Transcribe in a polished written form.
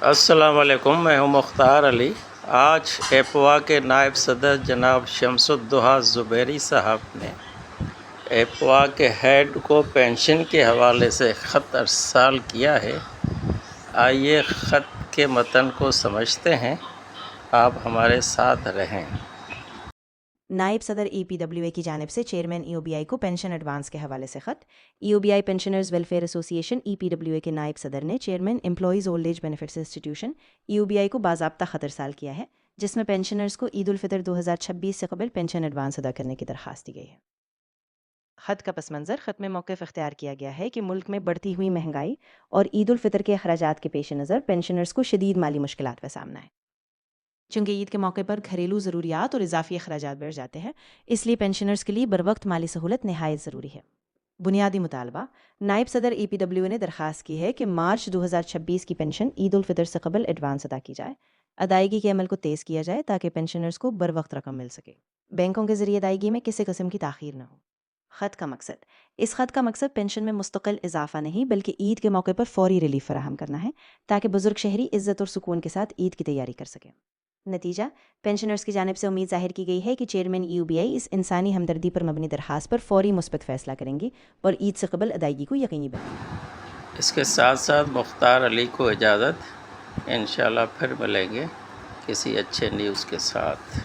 السلام علیکم، میں ہوں مختار علی۔ آج ایپوا کے نائب صدر جناب شمس الضحیٰ زبیری صاحب نے ایپوا کے ہیڈ کو پینشن کے حوالے سے خط ارسال کیا ہے۔ آئیے خط کے متن کو سمجھتے ہیں، آپ ہمارے ساتھ رہیں۔ نائب صدر ای پی ڈبلیو اے کی جانب سے chairman E O B I کو پینشن ایڈوانس کے حوالے سے خط۔ ای او بی آئی پینشنرز ویلفیئر ایسوسی ایشن ای پی ڈبلیو اے کے نائب صدر نے chairman employees old age benefits institution E O B I کو باضابطہ خط ارسال کیا ہے، جس میں پینشنرز کو عید الفطر 2026 سے قبل پینشن ایڈوانس ادا کرنے کی درخواست دی گئی ہے۔ خط کا پس منظر: خط میں موقف اختیار کیا گیا ہے کہ ملک میں بڑھتی ہوئی مہنگائی اور عید الفطر کے اخراجات کے پیش نظر پینشنرز کو شدید مالی مشکلات کا سامنا ہے۔ چونکہ عید کے موقع پر گھریلو ضروریات اور اضافی اخراجات بڑھ جاتے ہیں، اس لیے پینشنرز کے لیے بروقت مالی سہولت نہایت ضروری ہے۔ بنیادی مطالبہ: نائب صدر ای پی ڈبلیو نے درخواست کی ہے کہ مارچ 2026 کی پینشن عید الفطر سے قبل ایڈوانس ادا کی جائے۔ ادائیگی کے عمل کو تیز کیا جائے تاکہ پینشنرز کو بروقت رقم مل سکے۔ بینکوں کے ذریعے ادائیگی میں کسی قسم کی تاخیر نہ ہو۔ خط کا مقصد: اس خط کا مقصد پینشن میں مستقل اضافہ نہیں بلکہ عید کے موقع پر فوری ریلیف فراہم کرنا ہے تاکہ بزرگ شہری عزت اور سکون کے ساتھ عید کی تیاری کر سکیں۔ نتیجہ: پینشنرز کی جانب سے امید ظاہر کی گئی ہے کہ چیئرمین ای او بی آئی اس انسانی ہمدردی پر مبنی درخواست پر فوری مثبت فیصلہ کریں گی اور عید سے قبل ادائیگی کو یقینی بنائیں گے۔ اس کے ساتھ ساتھ مختار علی کو اجازت، انشاءاللہ پھر ملیں گے کسی اچھے نیوز کے ساتھ۔